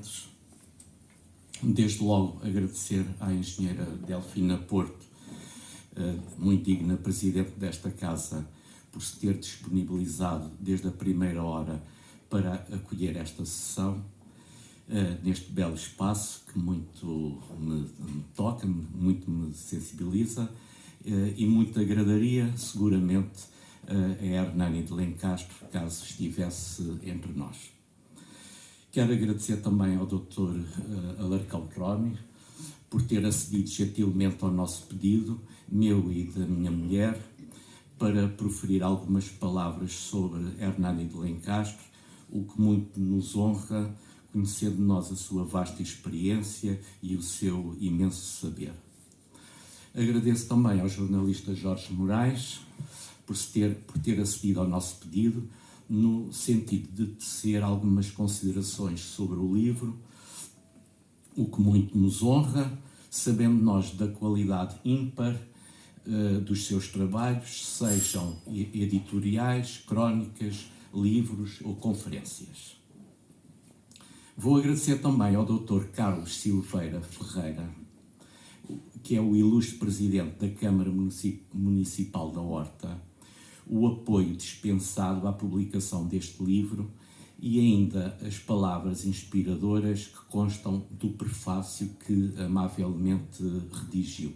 presentes. Desde logo agradecer à engenheira Delfina Porto, muito digna Presidente desta Casa, por se ter disponibilizado desde a primeira hora para acolher esta sessão, neste belo espaço que muito me toca, muito me sensibiliza e muito agradaria, seguramente, a Hernani de Lencastre, caso estivesse entre nós. Quero agradecer também ao Dr. Alarcão Troni por ter acedido gentilmente ao nosso pedido, meu e da minha mulher, para proferir algumas palavras sobre Hernani de Lencastre, o que muito nos honra, conhecendo nós a sua vasta experiência e o seu imenso saber. Agradeço também ao jornalista Jorge Moraes por ter acedido ao nosso pedido, no sentido de tecer algumas considerações sobre o livro, o que muito nos honra, sabendo nós da qualidade ímpar dos seus trabalhos, sejam editoriais, crónicas, livros ou conferências. Vou agradecer também ao Dr. Carlos Silveira Ferreira, que é o ilustre Presidente da Câmara Municipal da Horta, o apoio dispensado à publicação deste livro e ainda as palavras inspiradoras que constam do prefácio que amavelmente redigiu.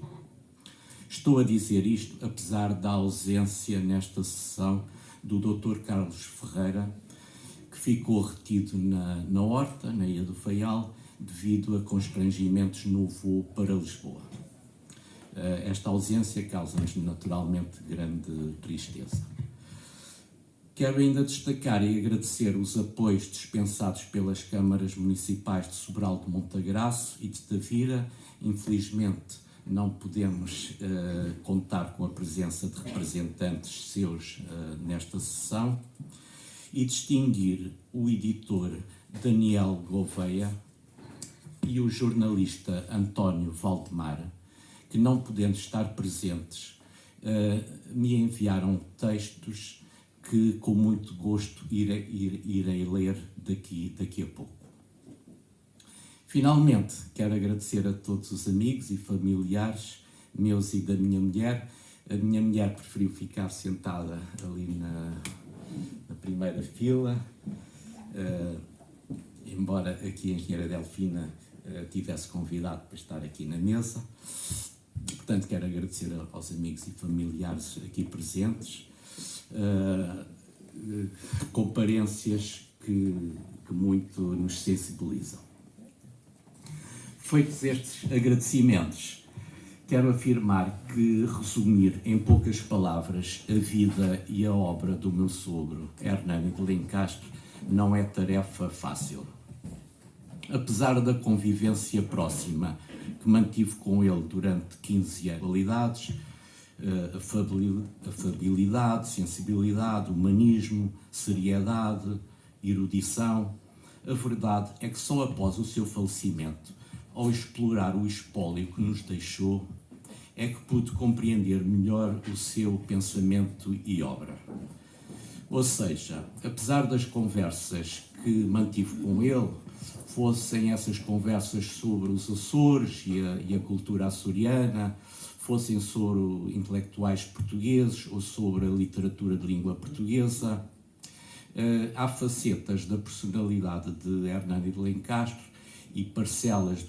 Estou a dizer isto apesar da ausência nesta sessão do Dr. Carlos Ferreira, que ficou retido na Horta, na Ilha do Faial, devido a constrangimentos no voo para Lisboa. Esta ausência causa-nos naturalmente grande tristeza. Quero ainda destacar e agradecer os apoios dispensados pelas câmaras municipais de Sobral de Montagraço e de Tavira. Infelizmente não podemos contar com a presença de representantes seus nesta sessão, e distinguir o editor Daniel Gouveia e o jornalista António Valdemar, que não podendo estar presentes, me enviaram textos que com muito gosto irei ler daqui a pouco. Finalmente, quero agradecer a todos os amigos e familiares meus e da minha mulher. A minha mulher preferiu ficar sentada ali na primeira fila, embora aqui a engenheira Delfina tivesse convidado para estar aqui na mesa. Portanto, quero agradecer aos amigos e familiares aqui presentes, comparências que muito nos sensibilizam. Feitos estes agradecimentos, quero afirmar que resumir em poucas palavras a vida e a obra do meu sogro, Hernani de Lencastre, não é tarefa fácil. Apesar da convivência próxima que mantive com ele durante 15 anos, qualidades, afabilidade, sensibilidade, humanismo, seriedade, erudição, a verdade é que só após o seu falecimento, ao explorar o espólio que nos deixou, é que pude compreender melhor o seu pensamento e obra. Ou seja, apesar das conversas que mantive com ele, fossem essas conversas sobre os Açores e a cultura açoriana, fossem sobre intelectuais portugueses ou sobre a literatura de língua portuguesa, há facetas da personalidade de Hernani de Lencastre e parcelas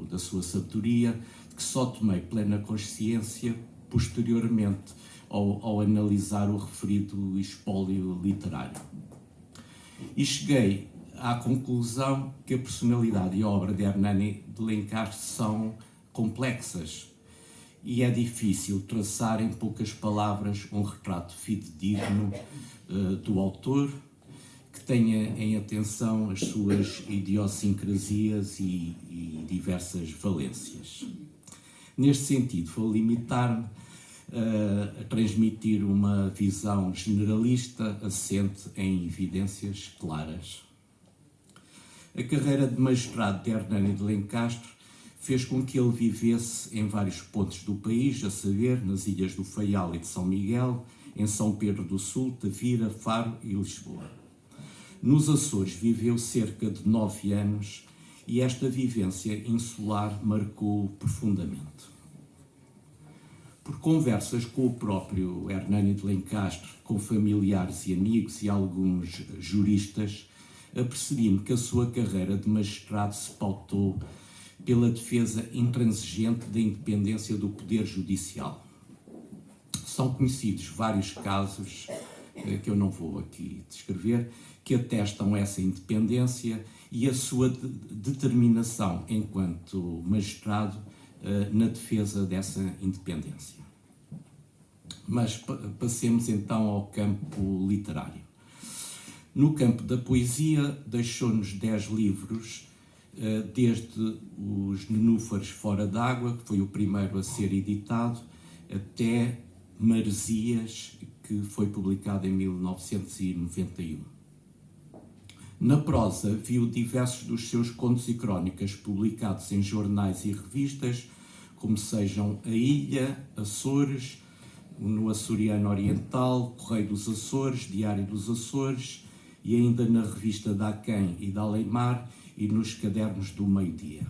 da sua sabedoria que só tomei plena consciência posteriormente ao analisar o referido espólio literário. E cheguei à conclusão que a personalidade e a obra de Hernani de Lencastre são complexas e é difícil traçar em poucas palavras um retrato fidedigno do autor, que tenha em atenção as suas idiosincrasias e diversas valências. Neste sentido, vou limitar-me a transmitir uma visão generalista assente em evidências claras. A carreira de magistrado de Hernani de Lencastre fez com que ele vivesse em vários pontos do país, a saber, nas ilhas do Faial e de São Miguel, em São Pedro do Sul, Tavira, Faro e Lisboa. Nos Açores viveu cerca de 9 anos e esta vivência insular marcou-o profundamente. Por conversas com o próprio Hernani de Lencastre, com familiares e amigos e alguns juristas, apercebi-me que a sua carreira de magistrado se pautou pela defesa intransigente da independência do poder judicial. São conhecidos vários casos, que eu não vou aqui descrever, que atestam essa independência e a sua determinação enquanto magistrado na defesa dessa independência. Mas passemos então ao campo literário. No campo da poesia, deixou-nos 10 livros, desde Os Nenúfares Fora d'Água, que foi o primeiro a ser editado, até Maresias, que foi publicado em 1991. Na prosa, viu diversos dos seus contos e crónicas publicados em jornais e revistas, como sejam A Ilha, Açores, no Açoriano Oriental, Correio dos Açores, Diário dos Açores, e ainda na revista da Aquém e da Aleimar e nos Cadernos do Meio-Dia.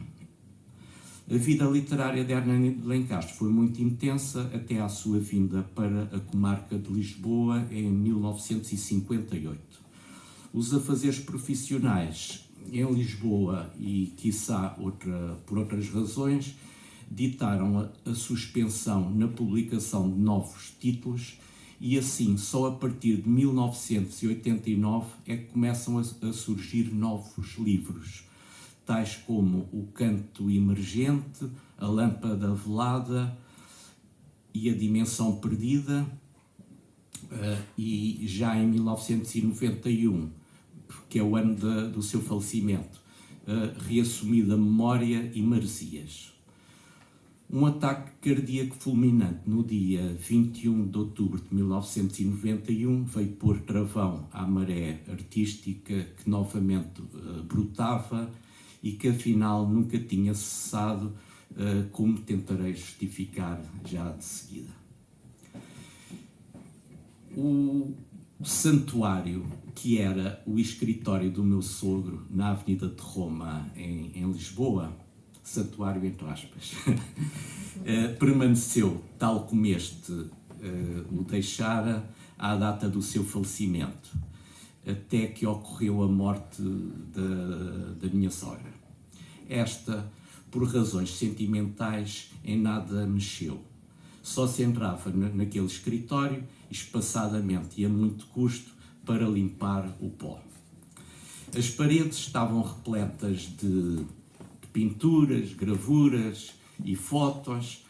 A vida literária de Hernani de Lencastre foi muito intensa até à sua vinda para a comarca de Lisboa em 1958. Os afazeres profissionais em Lisboa e, quiçá, por outras razões, ditaram a suspensão na publicação de novos títulos e assim, só a partir de 1989 é que começam a surgir novos livros, tais como O Canto Emergente, A Lâmpada Velada e A Dimensão Perdida, e já em 1991, que é o ano do seu falecimento, Reassumida Memória e Maresias. Um ataque cardíaco fulminante no dia 21 de outubro de 1991 veio pôr travão à maré artística que novamente brotava e que afinal nunca tinha cessado, como tentarei justificar já de seguida. O santuário, que era o escritório do meu sogro na Avenida de Roma, em Lisboa, santuário entre aspas, permaneceu tal como este o deixara à data do seu falecimento, até que ocorreu a morte da minha sogra. Esta, por razões sentimentais, em nada mexeu. Só se entrava naquele escritório, espaçadamente e a muito custo, para limpar o pó. As paredes estavam repletas de pinturas, gravuras e fotos,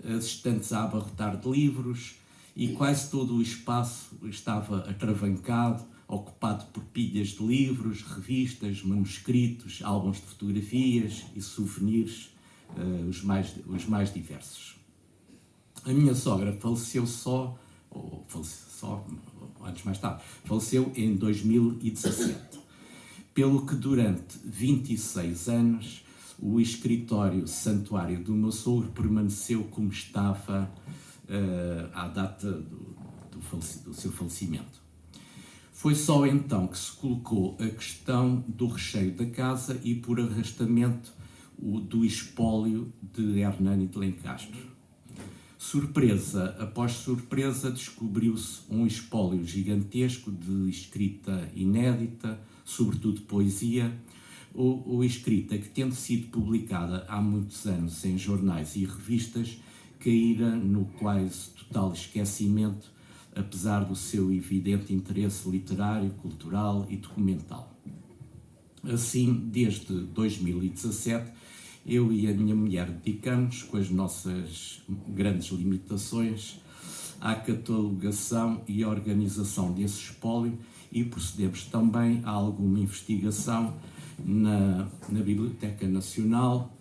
as estantes a abarrotar de livros, e quase todo o espaço estava atravancado, ocupado por pilhas de livros, revistas, manuscritos, álbuns de fotografias e souvenirs, os mais diversos. A minha sogra faleceu anos mais tarde, faleceu em 2017, pelo que durante 26 anos o escritório santuário do meu sogro permaneceu como estava à data do seu falecimento. Foi só então que se colocou a questão do recheio da casa e, por arrastamento, do espólio de Hernani de Lencastre. Surpresa após surpresa, descobriu-se um espólio gigantesco de escrita inédita, sobretudo poesia, ou escrita que, tendo sido publicada há muitos anos em jornais e revistas, caíra no quase total esquecimento, apesar do seu evidente interesse literário, cultural e documental. Assim, desde 2017, eu e a minha mulher dedicamos, com as nossas grandes limitações, à catalogação e organização desse espólio e procedemos também a alguma investigação na Biblioteca Nacional,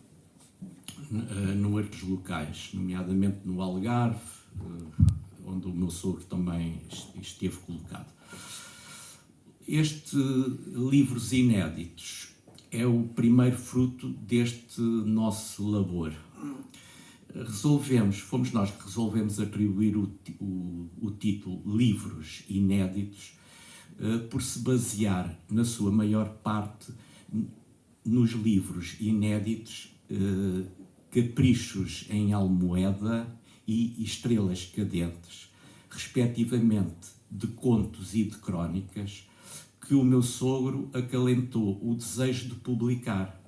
no arcos locais, nomeadamente no Algarve, onde o meu sogro também esteve colocado. Este Livros Inéditos é o primeiro fruto deste nosso labor. Fomos nós que resolvemos atribuir o título Livros Inéditos, por se basear, na sua maior parte, nos livros inéditos Caprichos em Almoeda e Estrelas Cadentes, respectivamente de contos e de crónicas, que o meu sogro acalentou o desejo de publicar,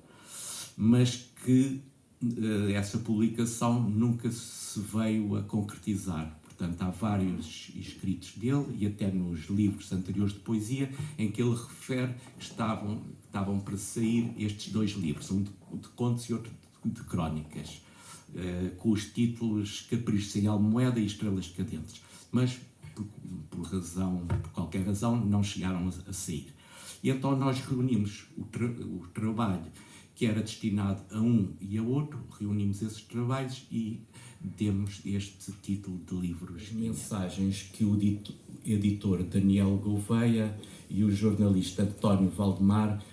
mas que essa publicação nunca se veio a concretizar. Portanto, há vários escritos dele, e até nos livros anteriores de poesia, em que ele refere que estavam para sair estes dois livros, um de contos e outro de crónicas, com os títulos Caprichos em Almoeda e Estrelas Cadentes. Mas, por qualquer razão, não chegaram a sair. E então nós reunimos o trabalho que era destinado a um e a outro, reunimos esses trabalhos e temos este título de livros. As mensagens que o editor Daniel Gouveia e o jornalista António Valdemar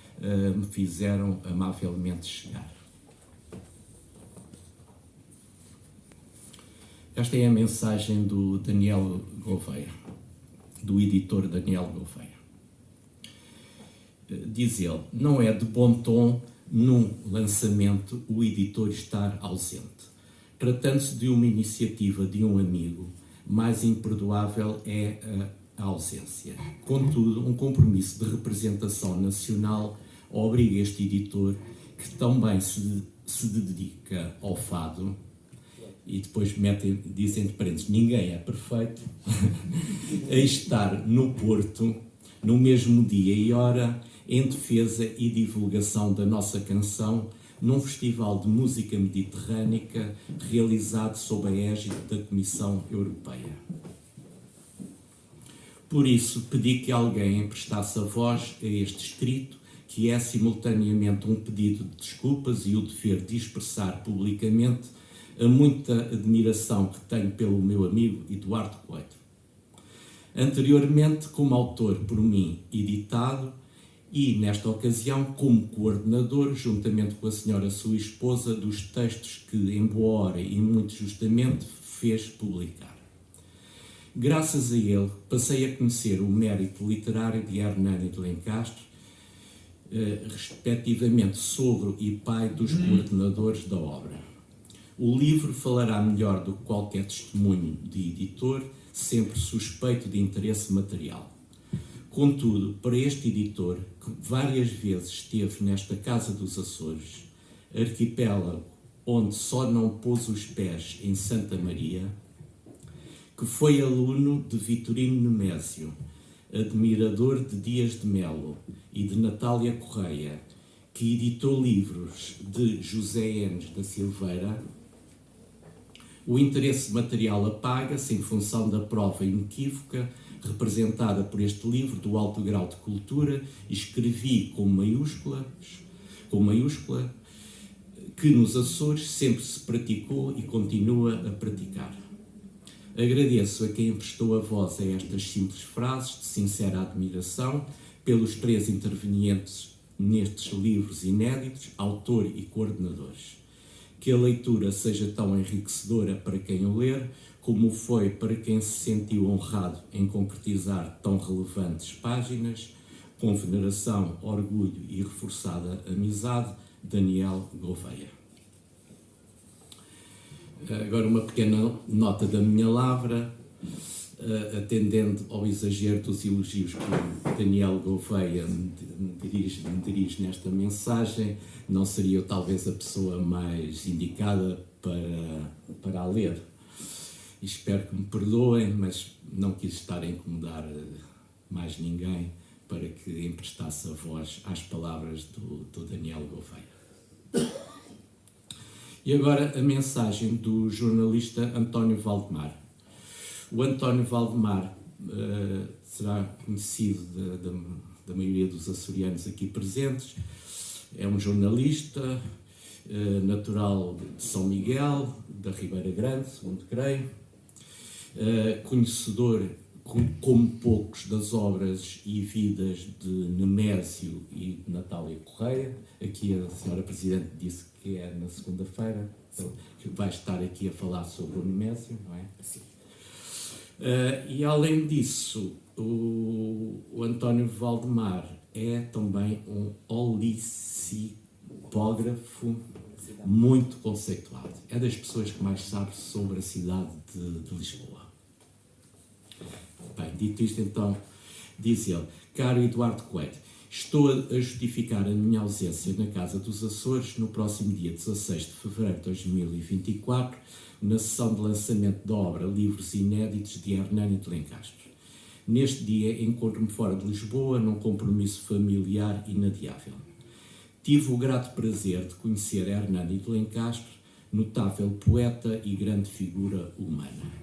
me fizeram amavelmente chegar. Esta é a mensagem do Daniel Gouveia, do editor Daniel Gouveia. Diz ele: não é de bom tom num lançamento o editor estar ausente. Tratando-se de uma iniciativa de um amigo, mais imperdoável é a ausência. Contudo, um compromisso de representação nacional obriga este editor, que também se dedica ao fado, e depois dizem de parênteses, ninguém é perfeito, a estar no Porto, no mesmo dia e hora, em defesa e divulgação da nossa canção, num festival de música mediterrânica realizado sob a égide da Comissão Europeia. Por isso, pedi que alguém emprestasse a voz a este escrito, que é simultaneamente um pedido de desculpas e o dever de expressar publicamente a muita admiração que tenho pelo meu amigo Eduardo Coelho. Anteriormente, como autor por mim editado, e, nesta ocasião, como coordenador, juntamente com a senhora sua esposa, dos textos que, em boa hora e muito justamente, fez publicar. Graças a ele, passei a conhecer o mérito literário de Hernani de Lencastre, respectivamente sogro e pai dos coordenadores da obra. O livro falará melhor do que qualquer testemunho de editor, sempre suspeito de interesse material. Contudo, para este editor, que várias vezes esteve nesta Casa dos Açores, arquipélago onde só não pôs os pés em Santa Maria, que foi aluno de Vitorino Nemésio, admirador de Dias de Melo e de Natália Correia, que editou livros de José Enes da Silveira, o interesse material apaga-se em função da prova inequívoca representada por este livro do alto grau de cultura, escrevi com maiúscula, que nos Açores sempre se praticou e continua a praticar. Agradeço a quem emprestou a voz a estas simples frases de sincera admiração pelos três intervenientes nestes livros inéditos, autor e coordenadores. Que a leitura seja tão enriquecedora para quem o ler, como foi para quem se sentiu honrado em concretizar tão relevantes páginas, com veneração, orgulho e reforçada amizade, Daniel Gouveia. Agora uma pequena nota da minha lavra, atendendo ao exagero dos elogios que Daniel Gouveia me dirige nesta mensagem, não seria eu talvez a pessoa mais indicada para a ler. Espero que me perdoem, mas não quis estar a incomodar mais ninguém para que emprestasse a voz às palavras do Daniel Gouveia. E agora a mensagem do jornalista António Valdemar. O António Valdemar será conhecido da maioria dos açorianos aqui presentes. É um jornalista natural de São Miguel, da Ribeira Grande, segundo creio. Conhecedor, como poucos, das obras e vidas de Nemésio e de Natália Correia. Aqui a senhora Presidente disse que é na segunda-feira, que vai estar aqui a falar sobre o Nemésio, não é? Sim. E além disso, o António Valdemar é também um topógrafo muito conceituado. É das pessoas que mais sabe sobre a cidade de Lisboa. Bem, dito isto então, diz ele: caro Eduardo Coelho, estou a justificar a minha ausência na Casa dos Açores no próximo dia 16 de fevereiro de 2024, na sessão de lançamento da obra Livros Inéditos de Hernani de Lencastre. Neste dia encontro-me fora de Lisboa num compromisso familiar inadiável. Tive o grato prazer de conhecer Hernani de Lencastre, notável poeta e grande figura humana.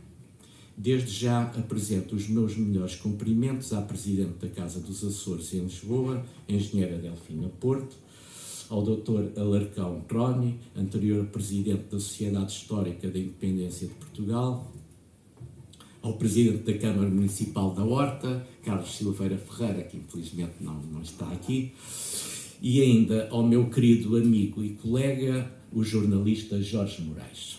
Desde já apresento os meus melhores cumprimentos à Presidente da Casa dos Açores em Lisboa, Engenheira Delfina Porto, ao Dr. Alarcão Troni, anterior Presidente da Sociedade Histórica da Independência de Portugal, ao Presidente da Câmara Municipal da Horta, Carlos Silveira Ferreira, que infelizmente não está aqui, e ainda ao meu querido amigo e colega, o jornalista Jorge Moraes.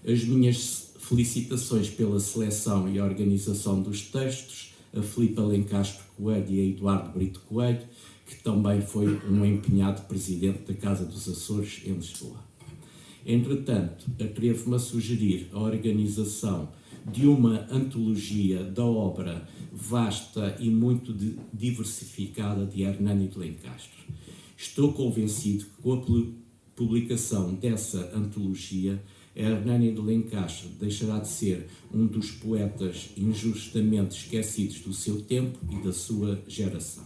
As minhas felicitações pela seleção e organização dos textos a Filipe Alencastre Coelho e a Eduardo Brito Coelho, que também foi um empenhado Presidente da Casa dos Açores em Lisboa. Entretanto, atrevo-me a sugerir a organização de uma antologia da obra vasta e muito diversificada de Hernani de Lencastre. Estou convencido que com a publicação dessa antologia, Hernani de Lencastre deixará de ser um dos poetas injustamente esquecidos do seu tempo e da sua geração.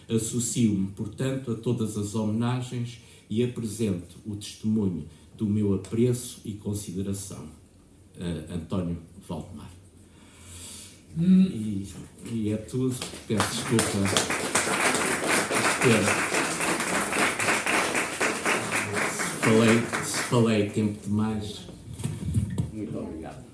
Associo-me, portanto, a todas as homenagens e apresento o testemunho do meu apreço e consideração. António Valdemar. E é tudo. Peço desculpa. Se falei tempo demais. Muito obrigado.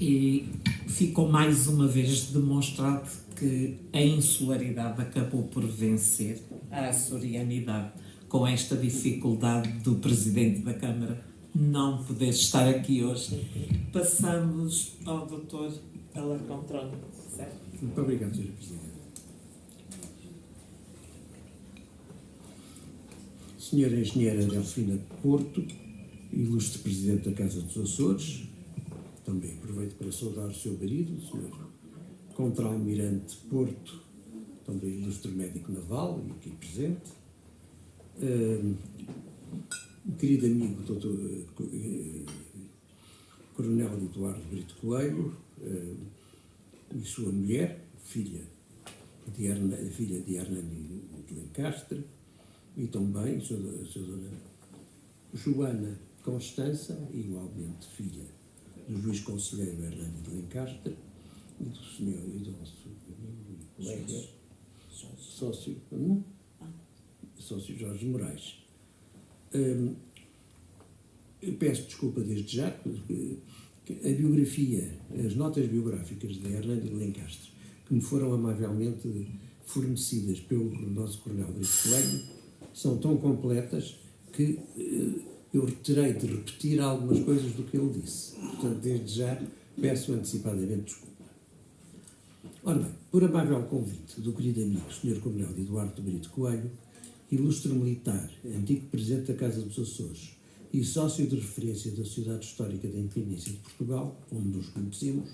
E ficou mais uma vez demonstrado que a insularidade acabou por vencer a açorianidade, com esta dificuldade do Presidente da Câmara não poder estar aqui hoje. Passamos ao Dr. Alarcão Troni, certo? Muito obrigado, Sr. Presidente. Senhora Engenheira Delfina Porto, ilustre Presidente da Casa dos Açores, também aproveito para saudar o seu marido, o Sr. Contra-Almirante Porto, também ilustre médico naval e aqui presente, querido amigo Dr. Coronel Eduardo Brito Coelho e sua mulher, filha de Hernani de Lencastre, e também a sua dona Joana Constança, igualmente filha do juiz conselheiro Hernani de Lencastre e do senhor e do nosso amigo e colega sócio Jorge Moraes. Eu peço desculpa desde já, porque a biografia, as notas biográficas de Hernani de Lencastre, que me foram amavelmente fornecidas pelo nosso Coronel Brito Coelho, são tão completas que eu terei de repetir algumas coisas do que ele disse. Portanto, desde já, peço antecipadamente desculpa. Ora bem, por amável convite do querido amigo Sr. Coronel Eduardo Brito Coelho, ilustre militar, antigo Presidente da Casa dos Açores e sócio de referência da Sociedade Histórica da Independência de Portugal, onde nos conhecemos,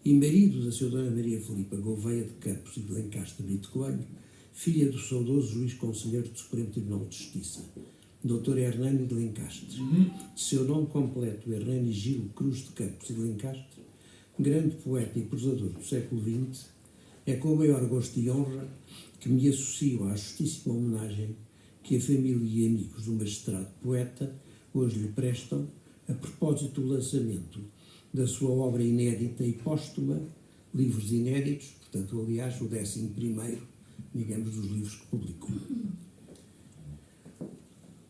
e marido da Sra. Dona Maria Filipa Gouveia de Campos e de Lencastre Brito Coelho, filha do saudoso juiz conselheiro do Supremo Tribunal de Justiça, Dr. Hernani de Lencastre, de seu nome completo Hernani Gil Cruz de Campos e de Lencastre, grande poeta e prosador do século XX, é com o maior gosto e honra que me associo à justíssima homenagem que a família e amigos do magistrado poeta hoje lhe prestam a propósito do lançamento da sua obra inédita e póstuma, Livros Inéditos, portanto, aliás, o 11º, digamos, dos livros que publicou.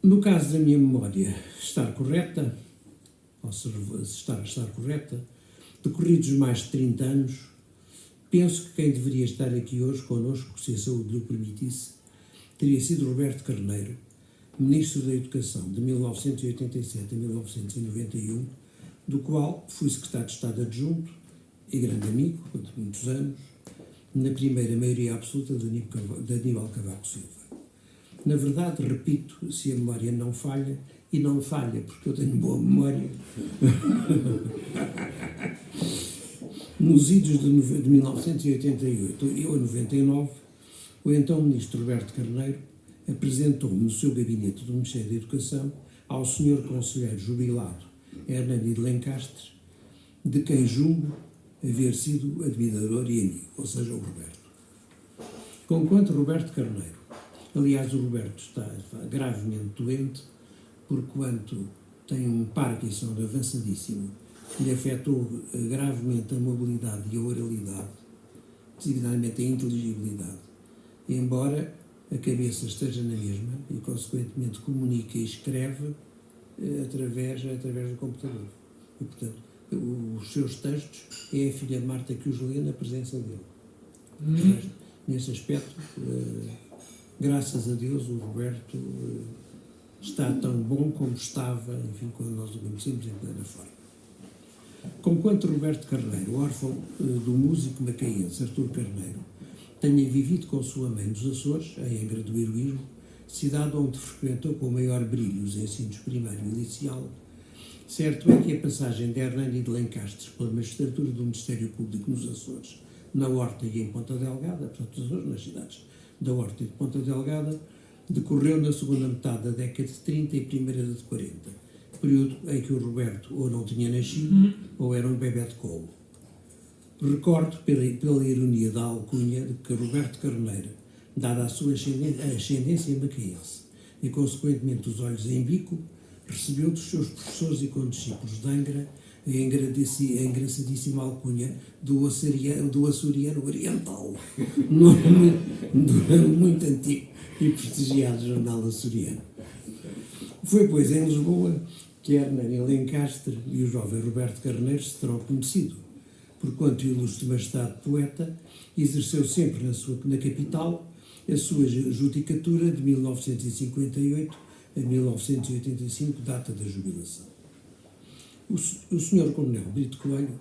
No caso da minha memória estar correta, ou se estar correta, decorridos mais de 30 anos, penso que quem deveria estar aqui hoje connosco, se a saúde lhe o permitisse, teria sido Roberto Carneiro, Ministro da Educação de 1987 a 1991, do qual fui Secretário de Estado Adjunto e grande amigo, durante muitos anos, na primeira maioria absoluta de Aníbal Cavaco Silva. Na verdade, repito, se a memória não falha, e não falha porque eu tenho boa memória, nos idos de 1988 ou 99, o então ministro Roberto Carneiro apresentou-me no seu gabinete do Ministério da Educação ao senhor conselheiro jubilado Hernani de Lencastre, de quem julgo haver sido admirador e amigo, ou seja, o Roberto. Conquanto Roberto Carneiro, aliás, o Roberto está gravemente doente, porquanto tem um Parkinson avançadíssimo, que lhe afetou gravemente a mobilidade e a oralidade, designadamente a inteligibilidade, embora a cabeça esteja na mesma e, consequentemente, comunica e escreve através do computador. E, portanto, os seus textos é a filha Marta que os lê na presença dele. Nesse aspecto, graças a Deus, o Roberto está tão bom como estava, enfim, quando nós o conhecemos em plena forma. Conquanto Roberto Carneiro, órfão do músico macaense Artur Carneiro, tenha vivido com sua mãe nos Açores, em Angra do Heroísmo, cidade onde frequentou com maior brilho os ensinos primário e inicial, certo é que a passagem de Hernani de Lencastre pela magistratura do Ministério Público nos Açores, na Horta e em Ponta Delgada, portanto, os Açores, nas cidades da Horta e de Ponta Delgada, decorreu na segunda metade da década de 30 e primeira de 40, período em que o Roberto ou não tinha nascido ou era um bebé de colo. Recordo, pela ironia da alcunha, de que Roberto Carneiro, dada a sua ascendência macaense e, consequentemente, os olhos em bico, recebeu dos seus professores e condiscípulos de Angra a engraçadíssima alcunha do Açoriano Oriental, nome muito antigo e prestigiado jornal açoriano. Foi, pois, em Lisboa que Hernani Lencastre e o jovem Roberto Carneiro se terão conhecido, porquanto o ilustre magistrado poeta exerceu sempre na capital a sua judicatura de 1958 a 1985, data da jubilação. O Sr. Coronel Brito Coelho,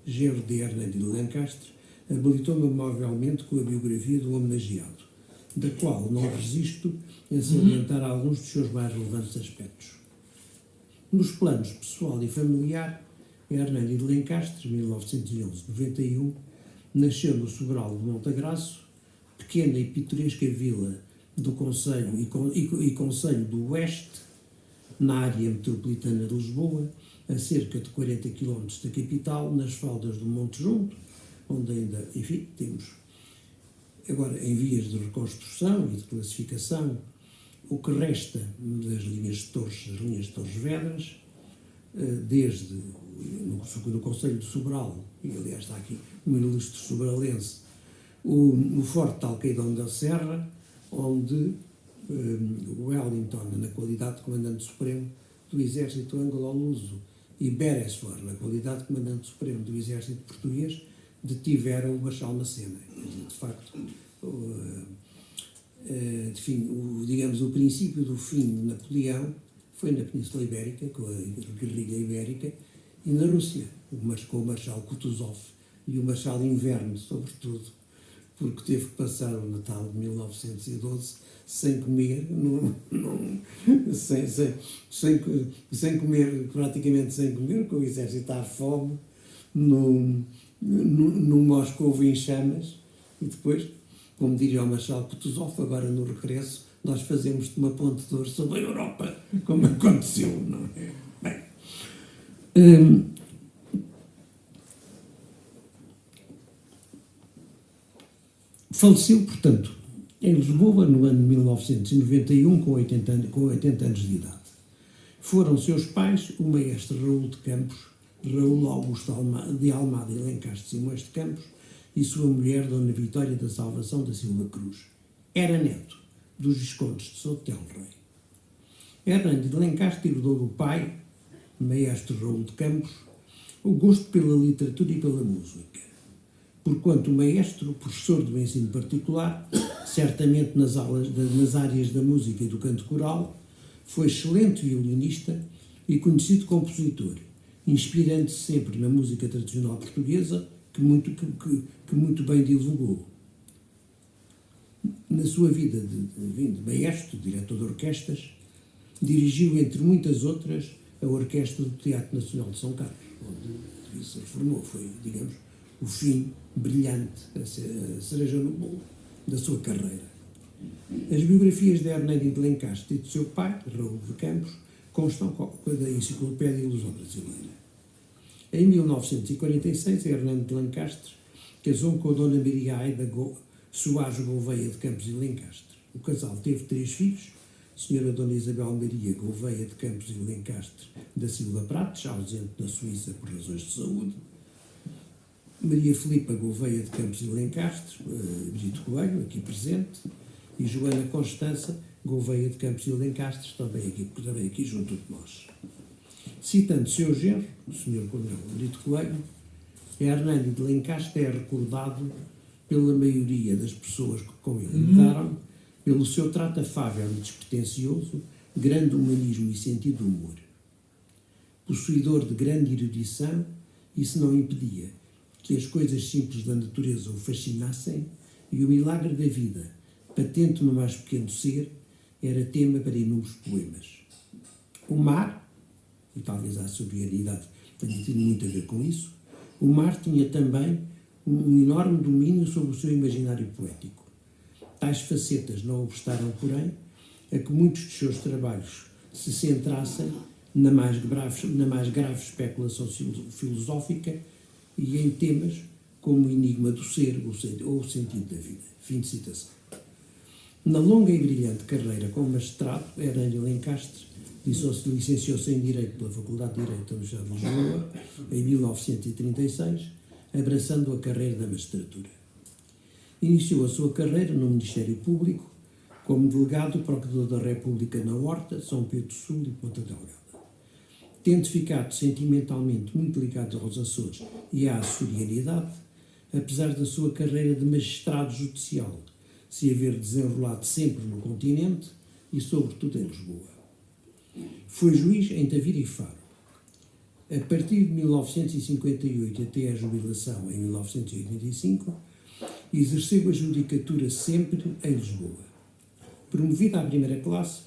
genro de Hernani de Lencastre, habilitou-me amavelmente com a biografia do homenageado, da qual não resisto em salientar alguns dos seus mais relevantes aspectos. Nos planos pessoal e familiar, Hernani de Lencastre, 1911-91, nasceu no Sobral de Montagraço, pequena e pitoresca vila do Conselho e Conselho do Oeste, na área metropolitana de Lisboa, a cerca de 40 km da capital, nas faldas do Monte Junto, onde ainda, enfim, temos agora em vias de reconstrução e de classificação o que resta das linhas de Torres Vedras, desde no Conselho de Sobral, e aliás está aqui um ilustre sobralense, o Forte de Alcaidão da Serra, onde Wellington, na qualidade de Comandante Supremo do Exército Anglo-Luso, e Beresford, na qualidade de Comandante Supremo do Exército Português, detiveram o Marshal Massena. De facto, digamos, o princípio do fim de Napoleão foi na Península Ibérica, com a guerrilha ibérica, e na Rússia, com o Marshal Kutuzov e o Marshal Inverno, sobretudo, porque teve que passar o Natal de 1912 sem comer, sem comer, praticamente sem comer, com o exército à fome, num Moscou em chamas, e depois, como diria o Marshal Kutuzov, agora no regresso, nós fazemos de uma ponte de ouro sobre a Europa, como aconteceu, não é? Bem, faleceu, portanto, em Lisboa, no ano de 1991, com 80 anos de idade. Foram seus pais o maestro Raul de Campos, Raul Augusto de Almada e Lencastre Simões de Campos, e sua mulher, Dona Vitória da Salvação da Silva Cruz. Era neto dos Viscondes de Souto del Rei. Hernani de Lencastre herdou do pai, maestro Raul de Campos, o gosto pela literatura e pela música. Porquanto o maestro, professor do ensino particular, certamente nas áreas da música e do canto coral, foi excelente violinista e conhecido compositor, inspirando-se sempre na música tradicional portuguesa, que muito bem divulgou. Na sua vida de maestro, diretor de orquestras, dirigiu, entre muitas outras, a Orquestra do Teatro Nacional de São Carlos, onde se reformou. Foi, digamos, o fim brilhante, a cereja no bolo da sua carreira. As biografias de Hernani de Lencastre e de seu pai, Raul de Campos, constam da Enciclopédia Luso-Brasileira. Em 1946, Hernani de Lencastre casou com a Dona Maria Aida Soares Gouveia de Campos e Lencastre. O casal teve 3 filhos: a senhora Dona Isabel Maria Gouveia de Campos e Lencastre da Silva Prates, ausente na Suíça por razões de saúde; Maria Filipa Gouveia de Campos e Lencastre, Brito Coelho, aqui presente; e Joana Constança Gouveia de Campos e Lencastre, também aqui junto de nós. Citando seu genro, o Sr. Coronel Brito Coelho, Hernani de Lencastre é recordado pela maioria das pessoas que com ele lidaram pelo seu trato afável e despretensioso, grande humanismo e sentido de humor. Possuidor de grande erudição, isso não impedia que as coisas simples da natureza o fascinassem, e o milagre da vida, patente no mais pequeno ser, era tema para inúmeros poemas. O mar, e talvez a sobriedade tenha tido muito a ver com isso, o mar tinha também um enorme domínio sobre o seu imaginário poético. Tais facetas não obstaram, porém, a que muitos dos seus trabalhos se centrassem na mais grave especulação filosófica e em temas como o enigma do ser ou o sentido da vida. Fim de citação. Na longa e brilhante carreira como magistrado, Hernani Lencastre licenciou-se em Direito pela Faculdade de Direito da Universidade de Lisboa em 1936, abraçando a carreira da magistratura. Iniciou a sua carreira no Ministério Público como delegado do Procurador da República na Horta, São Pedro do Sul e Ponta Delgada. Tendo ficado sentimentalmente muito ligado aos Açores e à açorianidade, apesar da sua carreira de magistrado judicial se haver desenrolado sempre no continente e, sobretudo, em Lisboa. Foi juiz em Tavira e Faro. A partir de 1958 até a jubilação em 1985, exerceu a judicatura sempre em Lisboa. Promovido à primeira classe,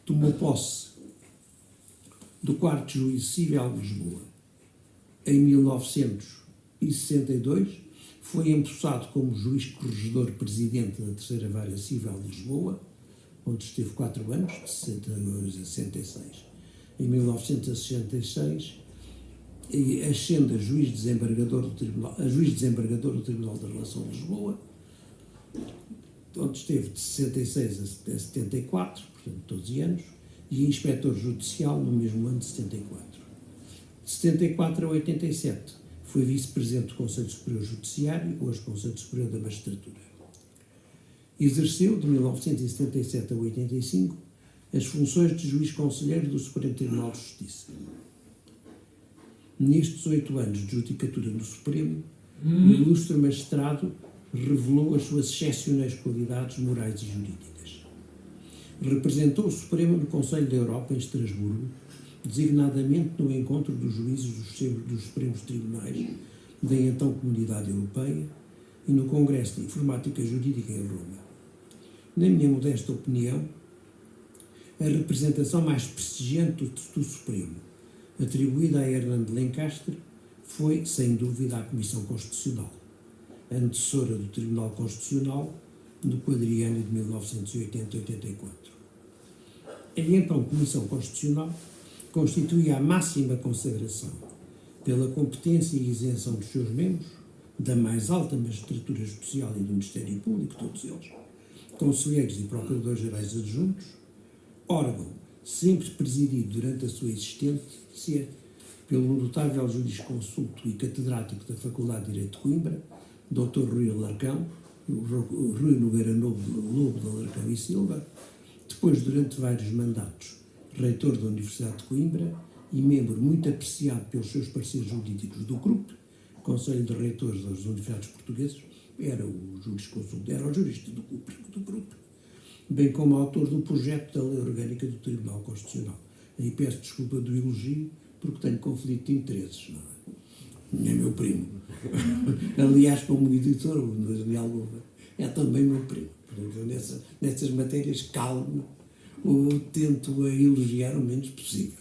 tomou posse do 4º Juízo Civil de Lisboa. Em 1962, foi empossado como juiz corregedor presidente da 3ª Vara Civil de Lisboa, onde esteve 4 anos, de 62 a 66. Em 1966, ascende a juiz desembargador do Tribunal da Relação de Lisboa, onde esteve de 66 a 74, portanto 12 anos, e inspetor judicial no mesmo ano de 74. De 74 a 87, foi vice-presidente do Conselho Superior Judiciário, hoje Conselho Superior da Magistratura. Exerceu, de 1977 a 85, as funções de juiz conselheiro do Supremo Tribunal de Justiça. Nestes 8 anos de judicatura no Supremo, o ilustre magistrado revelou as suas excepcionais qualidades morais e jurídicas. Representou o Supremo no Conselho da Europa, em Estrasburgo, designadamente no encontro dos juízes dos Supremos Tribunais da então Comunidade Europeia e no Congresso de Informática Jurídica em Roma. Na minha modesta opinião, a representação mais prestigiante do Supremo, atribuída a Hernani de Lencastre, foi, sem dúvida, a Comissão Constitucional, antecessora do Tribunal Constitucional do quadriênio de 1980-84. A então Comissão Constitucional constituía a máxima consagração pela competência e isenção dos seus membros, da mais alta magistratura judicial e do Ministério Público, todos eles, conselheiros e procuradores-gerais adjuntos, órgão sempre presidido durante a sua existência pelo notável jurisconsulto e catedrático da Faculdade de Direito de Coimbra, Dr. Rui Alarcão, Rui Nogueira Lobo de Alarcão e Silva, depois, durante vários mandatos, reitor da Universidade de Coimbra e membro muito apreciado pelos seus parceiros jurídicos do CRUP, Conselho de Reitores das Universidades Portuguesas, era o jurisconsulto, era o jurista do CRUP, bem como autor do projeto da Lei Orgânica do Tribunal Constitucional. Aí peço desculpa do elogio, porque tenho conflito de interesses, não é? É meu primo. Aliás, como editor, o Daniel Gouveia é também meu primo. Portanto, eu nessas matérias calmo ou tento a elogiar o menos possível.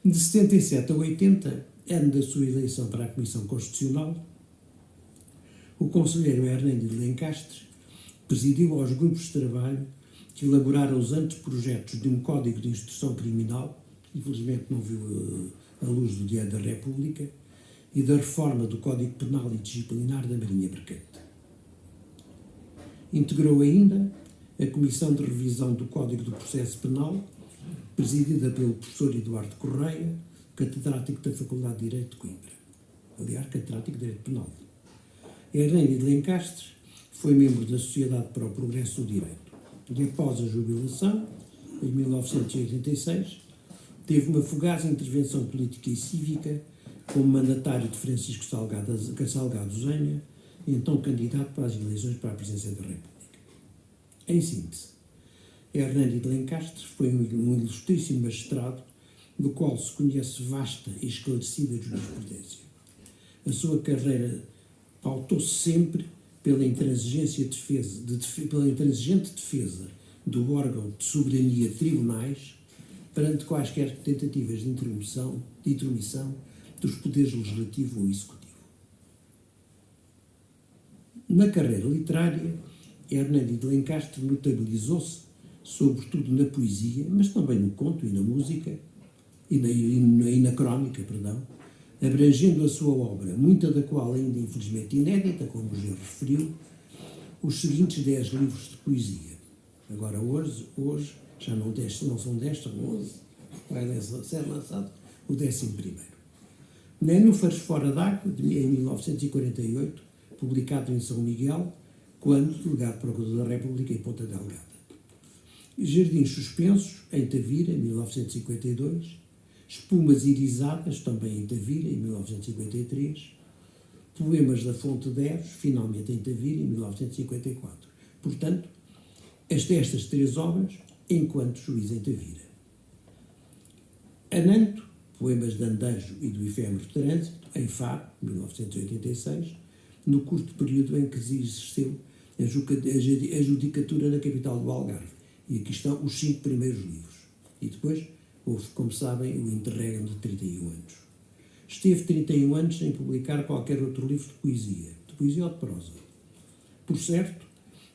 De 77 a 80, ano da sua eleição para a Comissão Constitucional, o conselheiro Hernando de Lencastre presidiu aos grupos de trabalho que elaboraram os anteprojetos de um Código de Instrução Criminal, que infelizmente não viu a luz do Diário da República, e da reforma do Código Penal e Disciplinar da Marinha Mercante. Integrou ainda a Comissão de Revisão do Código do Processo Penal, presidida pelo professor Eduardo Correia, catedrático da Faculdade de Direito de Coimbra. Aliás, catedrático de Direito Penal. Hernando de Lencastre foi membro da Sociedade para o Progresso do Direito e, após a jubilação, em 1986, teve uma fugaz intervenção política e cívica como mandatário de Francisco Salgado Zenha, então candidato para as eleições para a presidência da República. Em síntese, Hernando de Lencastre foi um ilustríssimo magistrado do qual se conhece vasta e esclarecida jurisprudência. A sua carreira pautou-se sempre pela intransigente defesa do órgão de soberania tribunais perante quaisquer tentativas de intromissão dos poderes legislativo ou executivo. Na carreira literária, Hernando de Lencastre notabilizou-se sobretudo na poesia, mas também no conto e na música, e na crónica, abrangendo a sua obra, muita da qual ainda infelizmente inédita, como já referiu, os seguintes 10 livros de poesia. Agora hoje já não são 10, são 11, vai ser lançado o 11º. Nénufares Fora d'Água, em 1948, publicado em São Miguel, quando delegado Procurador da República em Ponta Delgada. Jardins Suspensos, em Tavira, em 1952, Espumas Irisadas, também em Tavira, em 1953, Poemas da Fonte de Eves, finalmente em Tavira, em 1954. Portanto, estas 3 obras, enquanto juiz em Tavira. Ananto, Poemas de Andejo e do Efêmero Trânsito, em Faro, 1986, no curto período em que exerceu a judicatura na capital do Algarve. E aqui estão os 5 primeiros livros. E depois houve, como sabem, o interregno de 31 anos. Esteve 31 anos sem publicar qualquer outro livro de poesia ou de prosa. Por certo,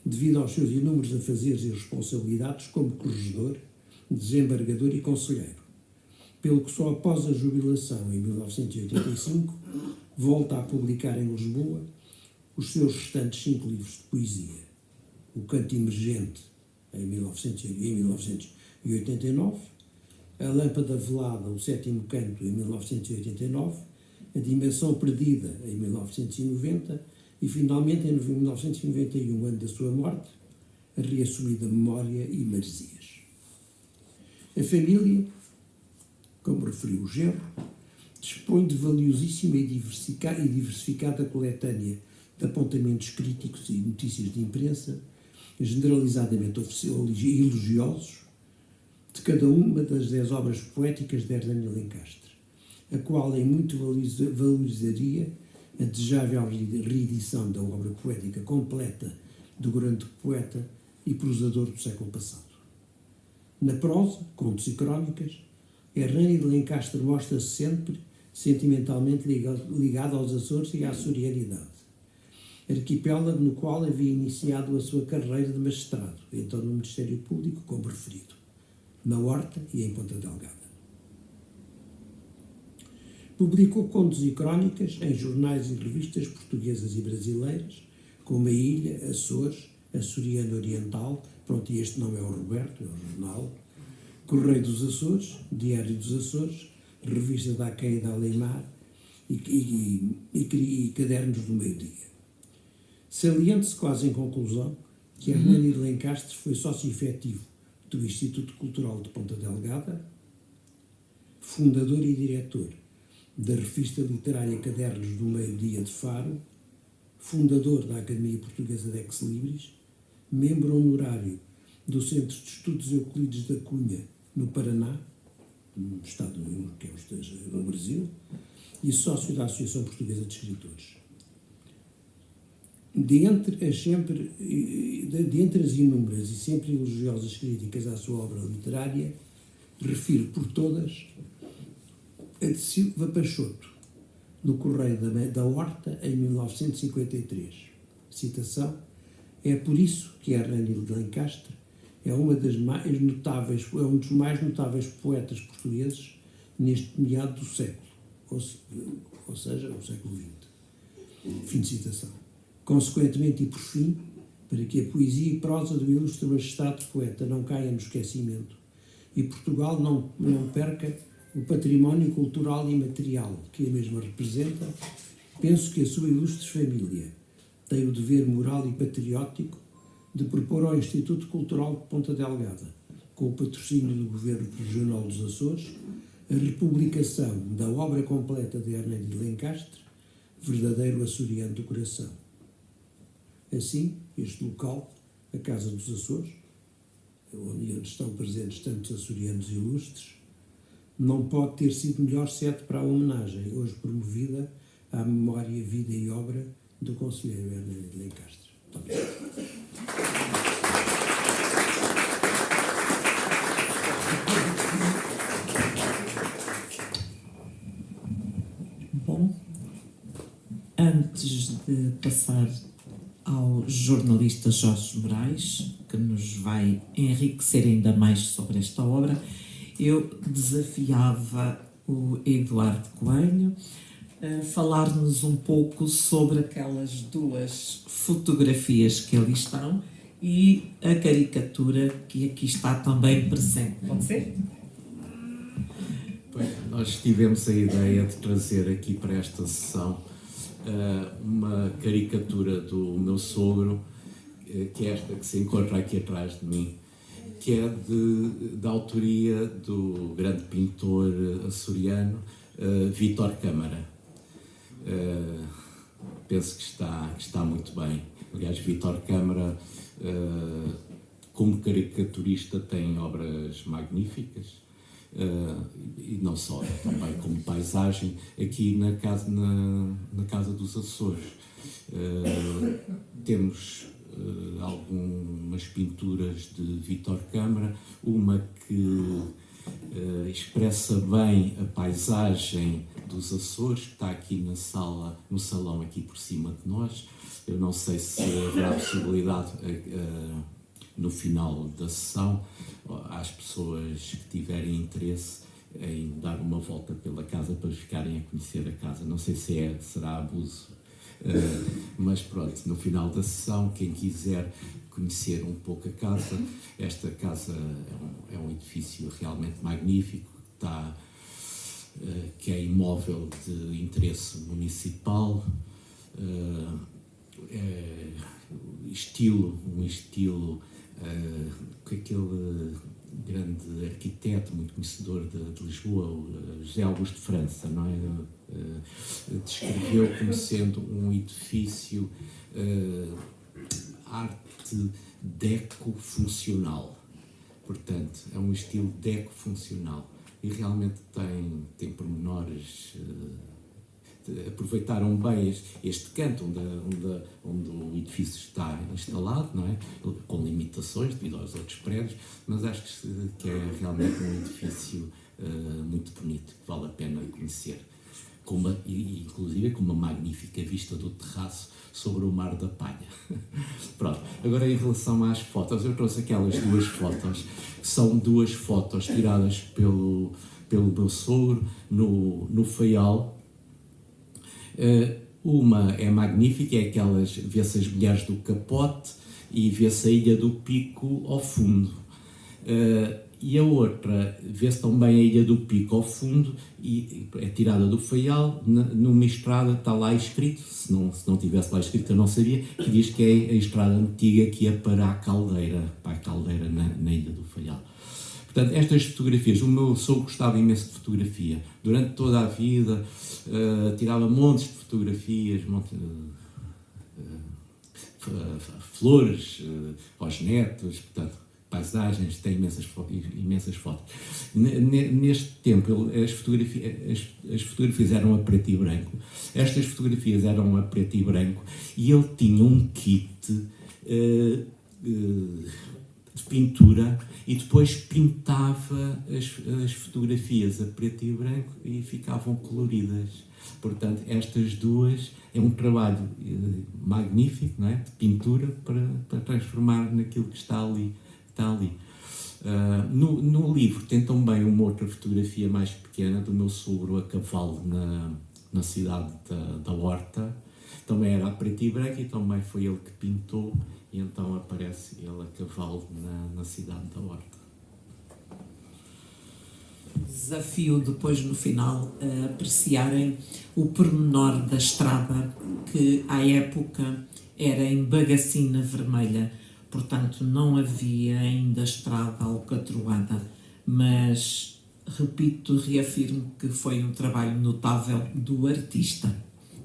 devido aos seus inúmeros afazeres e responsabilidades como corregedor, desembargador e conselheiro. Pelo que só após a jubilação, em 1985, volta a publicar em Lisboa os seus restantes 5 livros de poesia. O Canto Emergente, em 1989, A Lâmpada Velada, o 7º Canto, em 1989, A Dimensão Perdida, em 1990 e, finalmente, em 1991, ano da sua morte, A Reassumida Memória e Maresias. A família, como referiu o genro, dispõe de valiosíssima e diversificada coletânea de apontamentos críticos e notícias de imprensa, generalizadamente elogiosos, de cada uma das 10 obras poéticas de Hernando de Lencastre, a qual em muito valorizaria a desejável reedição da obra poética completa do grande poeta e prosador do século passado. Na prosa, contos e crónicas, Hernando de Lencastre mostra-se sempre sentimentalmente ligado aos Açores e à açorianidade, arquipélago no qual havia iniciado a sua carreira de magistrado, então no Ministério Público, como referido, na Horta e em Ponta Delgada. Publicou contos e crónicas em jornais e revistas portuguesas e brasileiras, como A Ilha, Açores, Açoriano Oriental, pronto, e este nome é o Roberto, é o jornal, Correio dos Açores, Diário dos Açores, Revista da Aqueia da Aleimar e Cadernos do Meio-Dia. Saliente-se quase em conclusão que Hernando de Lencastre foi sócio efetivo do Instituto Cultural de Ponta Delgada, fundador e diretor da revista literária Cadernos do Meio-Dia de Faro, fundador da Academia Portuguesa de Ex Libris, membro honorário do Centro de Estudos Euclides da Cunha, no Paraná, no estado que é no Brasil, e sócio da Associação Portuguesa de Escritores. Dentre as inúmeras e sempre elogiosas críticas à sua obra literária, refiro por todas a de Silva Peixoto, no Correio da Horta, em 1953. Citação: "É por isso que Hernani de Lencastre é um dos mais notáveis poetas portugueses neste meado do século", ou seja, o século XX. Fim de citação. Consequentemente e por fim, para que a poesia e prosa do ilustre magistrado poeta não caia no esquecimento e Portugal não perca o património cultural e material que a mesma representa, penso que a sua ilustre família tem o dever moral e patriótico de propor ao Instituto Cultural de Ponta Delgada, com o patrocínio do Governo Regional dos Açores, a republicação da obra completa de Hernani de Lencastre, verdadeiro açoriano do coração. Assim, este local, a Casa dos Açores, onde estão presentes tantos açorianos ilustres, não pode ter sido melhor sede para a homenagem, hoje promovida à memória, vida e obra do conselheiro Hernani de Lencastre. Muito obrigado. Bom, antes de passar ao jornalista Jorge Moraes, que nos vai enriquecer ainda mais sobre esta obra, eu desafiava o Eduardo Coelho a falar-nos um pouco sobre aquelas duas fotografias que ali estão e a caricatura que aqui está também presente. Pode ser? Pois, nós tivemos a ideia de trazer aqui para esta sessão uma caricatura do meu sogro, que é esta que se encontra aqui atrás de mim, que é da autoria do grande pintor açoriano Vítor Câmara. Penso que está muito bem. Aliás, Vítor Câmara, como caricaturista, tem obras magníficas, e não só, também como paisagem, aqui na Casa dos Açores. Temos algumas pinturas de Vítor Câmara, uma que expressa bem a paisagem dos Açores, que está aqui no salão aqui por cima de nós. Eu não sei se haverá possibilidade no final da sessão às pessoas que tiverem interesse em dar uma volta pela casa para ficarem a conhecer a casa. Não sei se será abuso, mas pronto, no final da sessão, quem quiser conhecer um pouco a casa, esta casa é um edifício realmente magnífico, que é imóvel de interesse municipal, um estilo que aquele grande arquiteto, muito conhecedor de Lisboa, José Augusto de França, não é? Descreveu como sendo um edifício arte deco-funcional. Portanto, é um estilo deco-funcional e realmente tem pormenores. Aproveitaram bem este canto onde o edifício está instalado, não é? Com limitações devido aos outros prédios, mas acho que é realmente um edifício muito bonito, que vale a pena conhecer, inclusive com uma magnífica vista do terraço sobre o Mar da Palha. Pronto, agora em relação às fotos, eu trouxe aquelas duas fotos, que são duas fotos tiradas pelo meu sogro no Faial. Uma é magnífica, é aquelas, vê-se as mulheres do capote e vê-se a Ilha do Pico ao fundo. E a outra, vê-se também a Ilha do Pico ao fundo e é tirada do Faial, numa estrada, está lá escrito, se não tivesse lá escrito eu não sabia, que diz que é a estrada antiga que ia para a Caldeira na Ilha do Faial. Portanto, estas fotografias, o meu sogro gostava imenso de fotografia. Durante toda a vida tirava montes de fotografias, flores aos netos, portanto, paisagens, tem imensas fotos. Neste tempo, as fotografias eram a preto e branco. Estas fotografias eram a preto e branco e ele tinha um kit de pintura e depois pintava as fotografias a preto e branco e ficavam coloridas. Portanto, estas duas é um trabalho magnífico, não é? De pintura para transformar naquilo que está ali. No livro tem também uma outra fotografia mais pequena do meu sogro a cavalo na cidade da Horta. Também era a preto e branco e também foi ele que pintou, e então aparece ele a cavalo na cidade da Horta. Desafio depois no final a apreciarem o pormenor da estrada, que à época era em Bagacina Vermelha, portanto não havia ainda estrada alcatroada, mas repito, reafirmo que foi um trabalho notável do artista.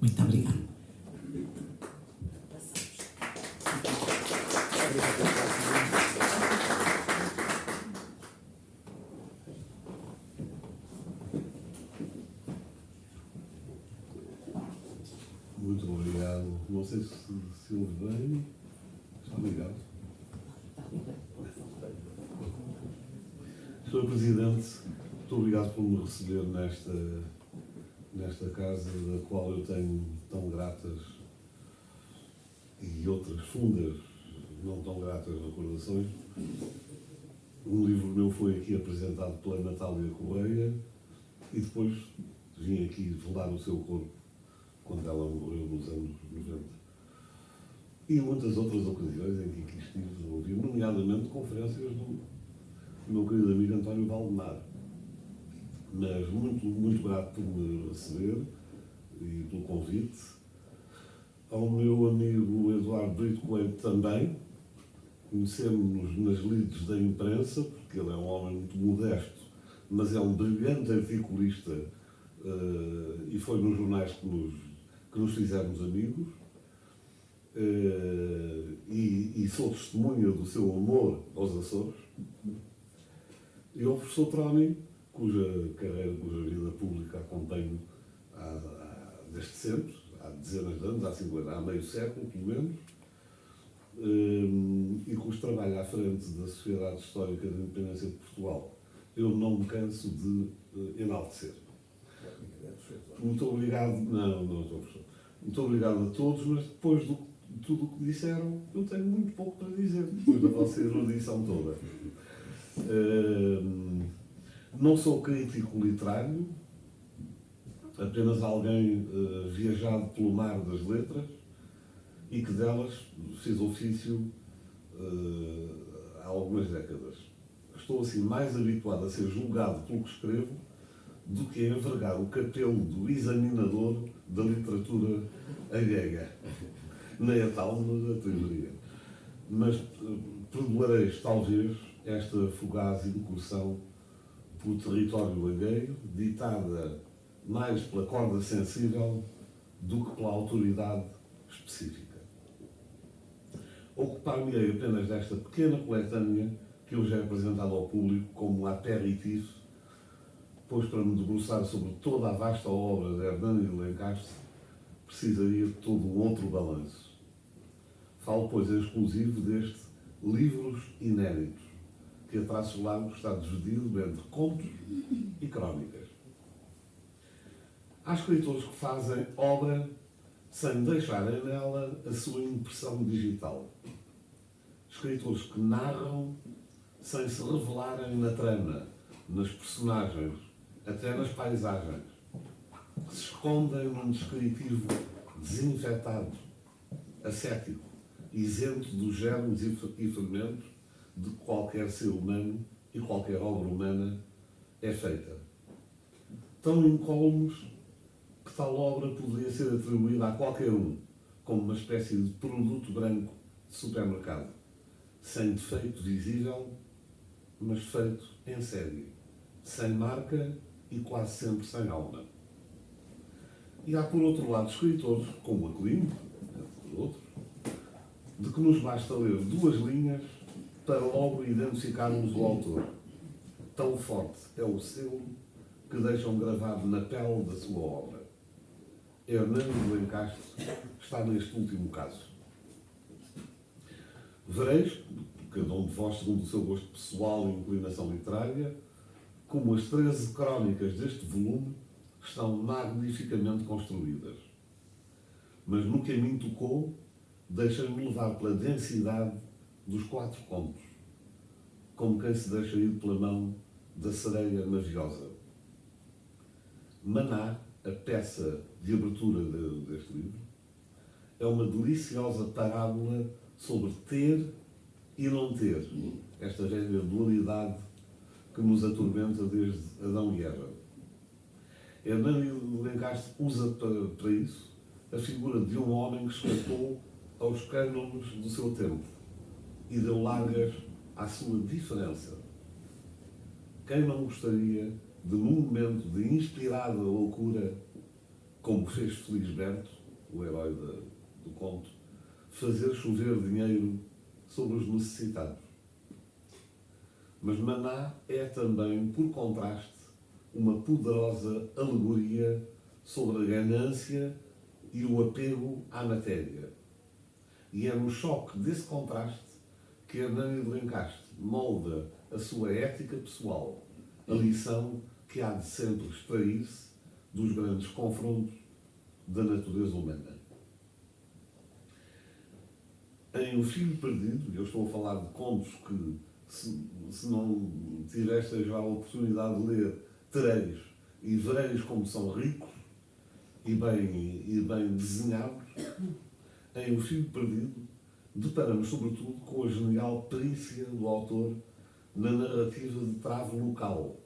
Muito obrigada. Muito obrigado. Não sei se ouve bem. Está ligado? Sr. Presidente, muito obrigado por me receber nesta casa, da qual eu tenho tão gratas e outras fundas, não tão gratas recordações. Um livro meu foi aqui apresentado pela Natália Correia e depois vim aqui velar o seu corpo quando ela morreu nos anos 90. E muitas outras ocasiões em que aqui estive a ouvir, nomeadamente conferências do meu querido amigo António Valdemar. Mas muito grato por me receber e pelo convite. Ao meu amigo Eduardo Brito Coelho também. Conhecemos-nos nas lides da imprensa, porque ele é um homem muito modesto, mas é um brilhante articulista e foi nos jornais que nos fizemos amigos. E sou testemunha do seu amor aos Açores. E ao professor Troni, cuja vida pública acompanho desde sempre, há dezenas de anos, há meio século, pelo menos, e cujo trabalho à frente da Sociedade Histórica da Independência de Portugal eu não me canso de enaltecer. Muito obrigado, não estou professor. Muito obrigado a todos, mas depois de tudo o que disseram, eu tenho muito pouco para dizer, depois da vossa erudição toda. Não sou crítico literário, apenas alguém viajado pelo mar das letras e que delas fiz ofício há algumas décadas. Estou assim mais habituado a ser julgado pelo que escrevo do que a envergar o capelo do examinador da literatura alheia. Nem a tal, mas a teoria. Mas perdoareis, talvez, esta fugaz incursão pelo território alheio, ditada mais pela corda sensível do que pela autoridade específica. Ocupar-me-ei apenas desta pequena coletânea que hoje é apresentada ao público como um aperitif, pois para me debruçar sobre toda a vasta obra de Hernani de Lencastre precisaria de todo um outro balanço. Falo, pois, em exclusivo deste Livros Inéditos, que a traços largos está dividido entre contos e crónicas. Há escritores que fazem obra sem deixarem nela a sua impressão digital. Escritores que narram sem se revelarem na trama, nas personagens, até nas paisagens, que se escondem num descritivo desinfetado, ascético, isento dos germes e fermentos de qualquer ser humano e qualquer obra humana é feita. Tão incólumes que tal obra poderia ser atribuída a qualquer um, como uma espécie de produto branco de supermercado, sem defeito visível, mas feito em série, sem marca e quase sempre sem alma. E há, por outro lado, escritores, como Aquilino, entre outros, de que nos basta ler 2 linhas para logo identificarmos o autor. Tão forte é o selo que deixam gravado na pele da sua obra. Hernani de Lencastre está neste último caso. Vereis, cada um de vós segundo o seu gosto pessoal e inclinação literária, como as 13 crónicas deste volume estão magnificamente construídas. Mas no que a mim tocou, deixei-me levar pela densidade dos 4 contos, como quem se deixa ir pela mão da sereia maviosa. Maná, a peça de abertura deste livro, é uma deliciosa parábola sobre ter e não ter, esta velha dualidade que nos atormenta desde Adão e Eva. Hernani de Lencastre usa para isso a figura de um homem que escapou aos cânones do seu tempo e deu largas à sua diferença. Quem não gostaria de, num momento de inspirada loucura, como fez Felisberto, o herói do conto, fazer chover dinheiro sobre os necessitados? Mas Maná é também, por contraste, uma poderosa alegoria sobre a ganância e o apego à matéria. E é no choque desse contraste que Hernani de Lencastre molda a sua ética pessoal, a lição que há de sempre extrair-se dos grandes confrontos da natureza humana. Em O Filho Perdido, e eu estou a falar de contos que, se não tiveste já a oportunidade de ler, tereis e vereis como são ricos e bem desenhados. Em O Filho Perdido, deparamos sobretudo com a genial perícia do autor na narrativa de trave local,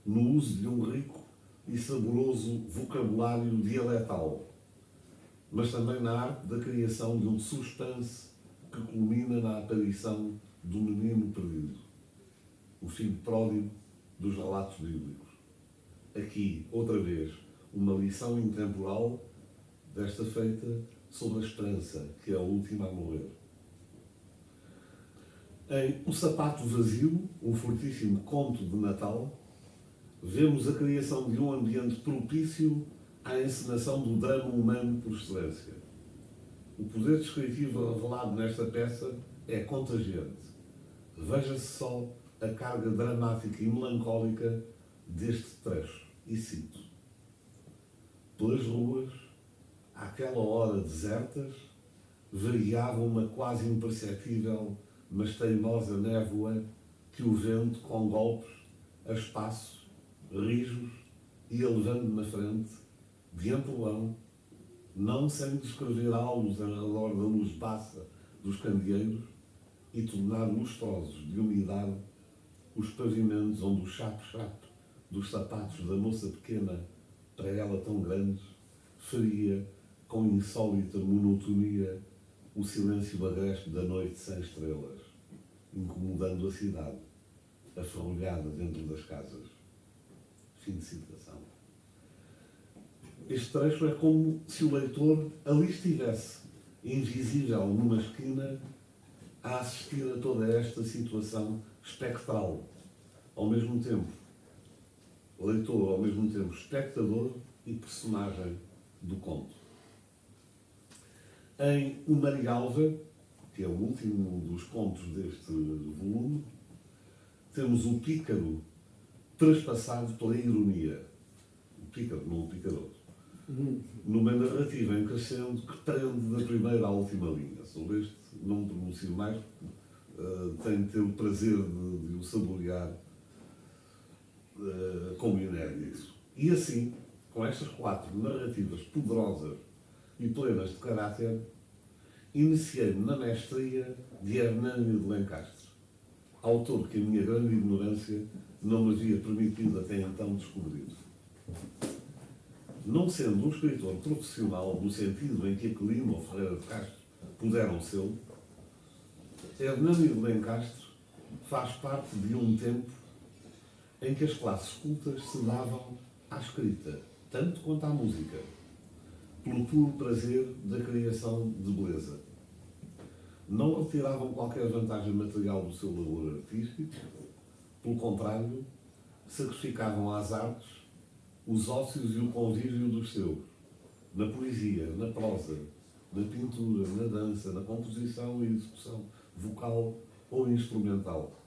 no uso de um rico e saboroso vocabulário dialetal, mas também na arte da criação de um suspense que culmina na aparição do menino perdido, o filho pródigo dos relatos bíblicos. Aqui, outra vez, uma lição intemporal, desta feita sobre a esperança, que é a última a morrer. Em O Sapato Vazio, um fortíssimo conto de Natal, vemos a criação de um ambiente propício à encenação do drama humano por excelência. O poder descritivo revelado nesta peça é contagiante. Veja-se só a carga dramática e melancólica deste trecho, e cito: pelas ruas, àquela hora desertas, variava uma quase imperceptível, mas teimosa névoa que o vento, com golpes, a espaço, rijos, ia levando na frente, de ampulão, não sem descrever alvos ao redor da luz baça dos candeeiros e tornar lustrosos de umidade os pavimentos onde o chapo-chapo dos sapatos da moça pequena, para ela tão grandes, faria, com insólita monotonia, o silêncio agreste da noite sem estrelas, incomodando a cidade, aferrolhada dentro das casas. Fim de citação. Este trecho é como se o leitor ali estivesse, invisível numa esquina, a assistir a toda esta situação espectral, ao mesmo tempo leitor, ao mesmo tempo espectador e personagem do conto. Em O Marialva, que é o último dos contos deste volume, temos o pícaro traspassado pela ironia. O pícaro, não o picaroto. Numa narrativa em crescendo que prende da primeira à última linha. Sobre este não me pronuncio mais, tenho de ter o prazer de o saborear como inédito. E assim, com estas 4 narrativas poderosas e plenas de caráter, iniciei-me na mestria de Hernani de Lencastre, autor que a minha grande ignorância não me havia permitido até então descobrir. Não sendo um escritor profissional no sentido em que Aquilino ou Ferreira de Castro puderam ser, Hernani de Lencastre faz parte de um tempo em que as classes cultas se davam à escrita, tanto quanto à música, pelo puro prazer da criação de beleza. não retiravam qualquer vantagem material do seu labor artístico, pelo contrário, sacrificavam às artes os ócios e o convívio dos seus, na poesia, na prosa, na pintura, na dança, na composição e execução vocal ou instrumental.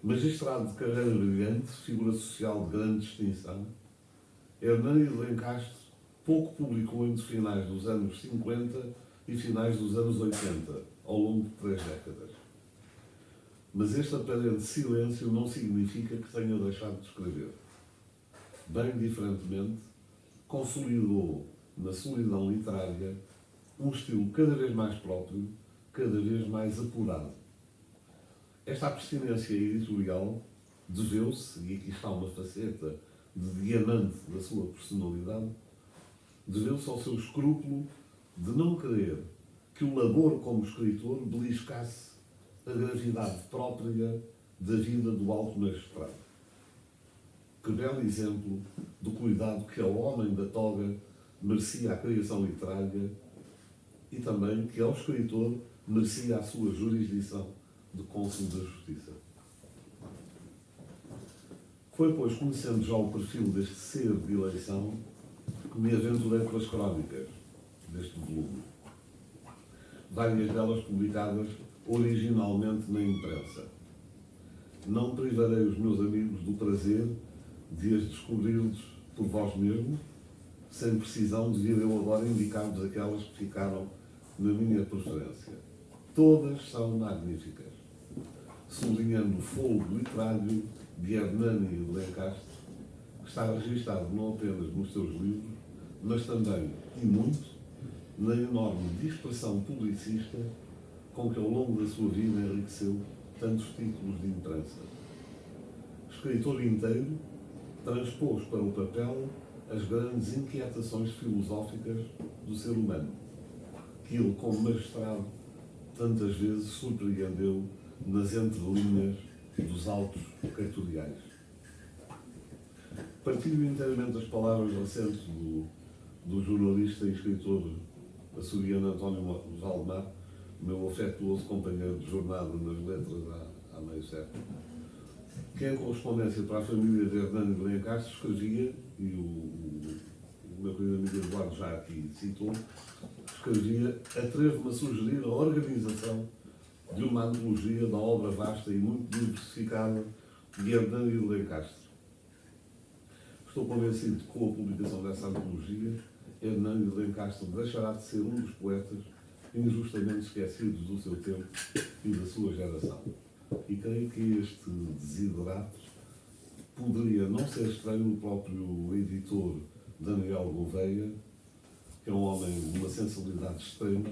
Magistrado de carreira brilhante, figura social de grande distinção, Hernani de Lencastre pouco publicou entre finais dos anos 50 e finais dos anos 80, ao longo de 3 décadas. Mas este aparente silêncio não significa que tenha deixado de escrever. Bem diferentemente, consolidou na solidão literária um estilo cada vez mais próprio, cada vez mais apurado. Esta abstinência editorial deveu-se, e aqui está uma faceta de diamante da sua personalidade, deveu-se ao seu escrúpulo de não querer que o labor como escritor beliscasse a gravidade própria da vida do alto magistrado. Que belo exemplo do cuidado que ao homem da toga merecia a criação literária e também que ao escritor merecia a sua jurisdição de cônsul da justiça. Foi, pois, conhecendo já o perfil deste ser de eleição, que me aventurei pelas crónicas deste volume. Várias delas publicadas originalmente na imprensa. Não privarei os meus amigos do prazer de as descobrir-lhes por vós mesmos, sem precisão de vir eu agora indicar-vos aquelas que ficaram na minha preferência. Todas são magníficas, sublinhando o fogo literário de Hernani de Lencastre, que está registado não apenas nos seus livros, mas também, e muito, na enorme dispersão publicista com que ao longo da sua vida enriqueceu tantos títulos de imprensa. Escritor inteiro, transpôs para o papel as grandes inquietações filosóficas do ser humano, que ele, como magistrado, tantas vezes surpreendeu nas entrelinhas dos autos cartoriais. Partilho inteiramente as palavras recentes do jornalista e escritor açoriano António Valdemar, meu afetuoso companheiro de jornada nas letras há meio século, que em correspondência para a família de Hernani de Lencastre escrevia, e o meu querido amigo Eduardo já aqui citou, escrevia: atrevo-me a sugerir a organização de uma antologia da obra vasta e muito diversificada de Hernani de Lencastre. Estou convencido que com a publicação dessa antologia, Hernani de Lencastre deixará de ser um dos poetas injustamente esquecidos do seu tempo e da sua geração. E creio que este desiderato poderia não ser estranho no próprio editor Daniel Gouveia, que é um homem de uma sensibilidade extrema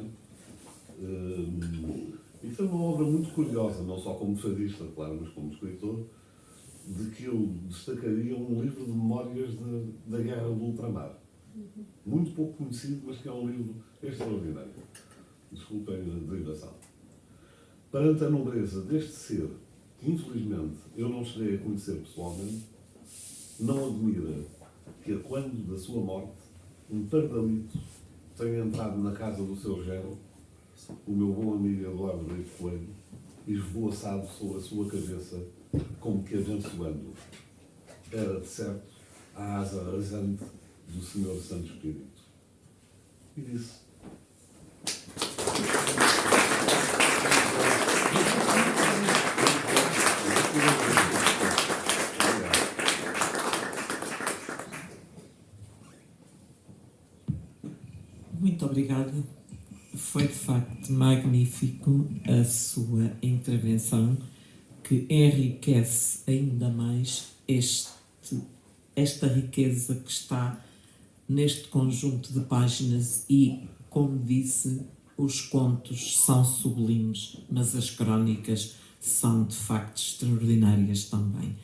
e tem uma obra muito curiosa, não só como fadista, claro, mas como escritor, de que eu destacaria um livro de memórias da Guerra do Ultramar. Muito pouco conhecido, mas que é um livro extraordinário. Desculpem a derivação. Perante a nobreza deste ser, que infelizmente eu não cheguei a conhecer pessoalmente, não admira que, a quando da sua morte, um pardalito tenha entrado na casa do seu genro, o meu bom amigo Eduardo Brito Coelho, e esvoaçado sobre a sua cabeça, como que abençoando. Era, de certo, a asa rasante do Senhor Santo Espírito. E disse: Muito obrigada. Foi de facto magnífico a sua intervenção, que enriquece ainda mais esta riqueza que está neste conjunto de páginas e, como disse, os contos são sublimes, mas as crónicas são de facto extraordinárias também.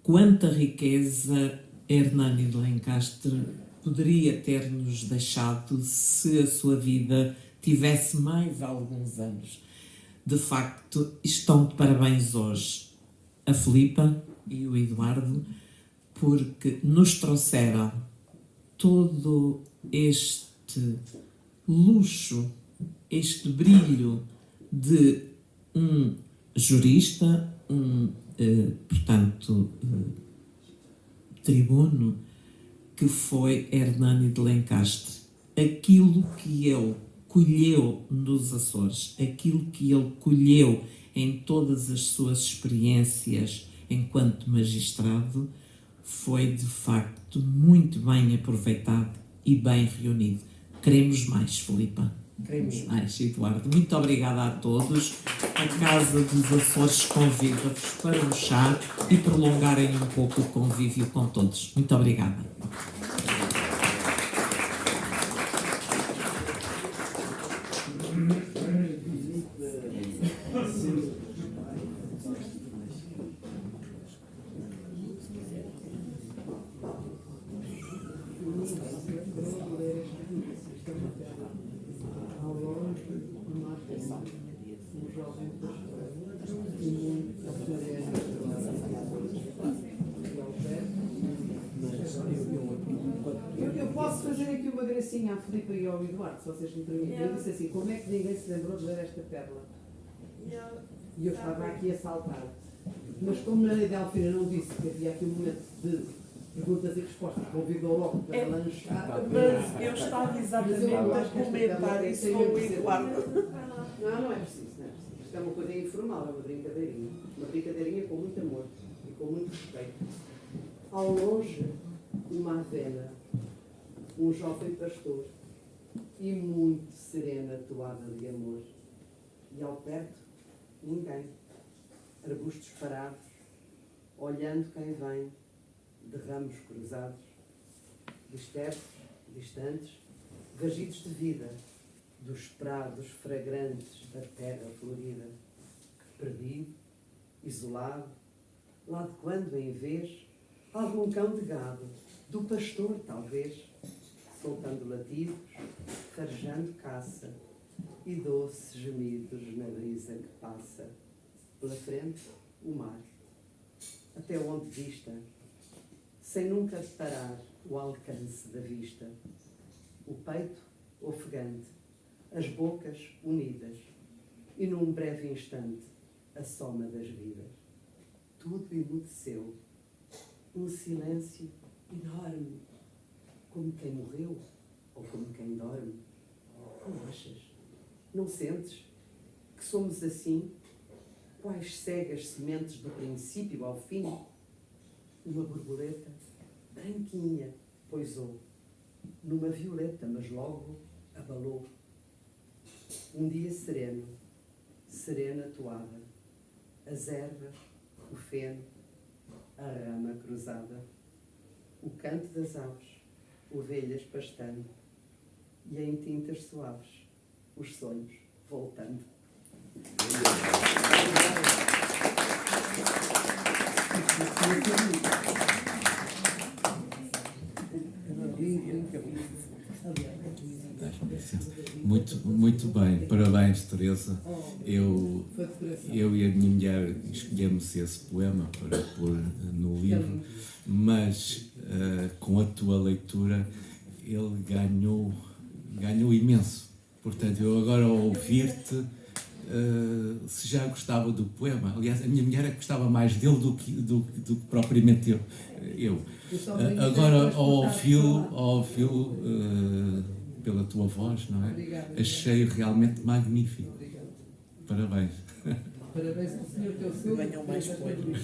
Quanta riqueza Hernani de Lencastre poderia ter-nos deixado se a sua vida tivesse mais alguns anos. De facto, estão de parabéns hoje a Filipa e o Eduardo, porque nos trouxeram todo este luxo este brilho de um jurista, portanto, tribuno, que foi Hernani de Lencastre. Aquilo que ele colheu nos Açores, aquilo que ele colheu em todas as suas experiências enquanto magistrado, foi de facto muito bem aproveitado e bem reunido. Queremos mais, Filipa. Queremos mais, Eduardo. Muito obrigada a todos. A Casa dos Açores convida-vos para um chá e prolongarem um pouco o convívio com todos. Muito obrigada. Eu posso fazer aqui uma gracinha à Filipa e ao Eduardo, se vocês me permitem. Eu disse assim, como é que ninguém se lembrou de ler esta pérola? E eu estava aqui a saltar. Mas como a Delfina não disse que havia aqui um momento de perguntas e respostas, convidou logo para lanchar. Mas eu estava exatamente a comentar isso com o Eduardo. Não é preciso, não é preciso. Isto é uma coisa informal, é uma brincadeirinha. Uma brincadeirinha com muito amor e com muito respeito. Ao longe, uma avena, um jovem pastor e muito serena toada de amor. E ao perto, ninguém. Arbustos parados, olhando quem vem, de ramos cruzados, dispersos, distantes, vagidos de vida, dos prados fragrantes da terra florida, perdido, isolado, lá de quando em vez, algum cão de gado, do pastor talvez, soltando latidos, farejando caça e doces gemidos na brisa que passa. Pela frente, o mar, até onde dista, sem nunca parar o alcance da vista. O peito ofegante, as bocas unidas, e num breve instante, a soma das vidas. Tudo emudeceu, um silêncio enorme, como quem morreu ou como quem dorme. Não achas? Não sentes que somos assim? Quais cegas sementes do princípio ao fim? Uma borboleta branquinha poisou numa violeta, mas logo abalou. Um dia sereno, serena toada, as ervas, o feno, a rama cruzada, o canto das aves, ovelhas pastando, e em tintas suaves, os sonhos voltando. Muito bem, parabéns, Teresa. Eu e a minha mulher escolhemos esse poema para pôr no livro, mas com a tua leitura ele ganhou imenso. Portanto, eu agora ao ouvir-te, se já gostava do poema, aliás, a minha mulher é que gostava mais dele do que propriamente eu. Agora, ao ouvi-lo pela tua voz, não é? Obrigada. Achei realmente magnífico. Parabéns. Parabéns ao senhor teu filho. Venham mais poemas.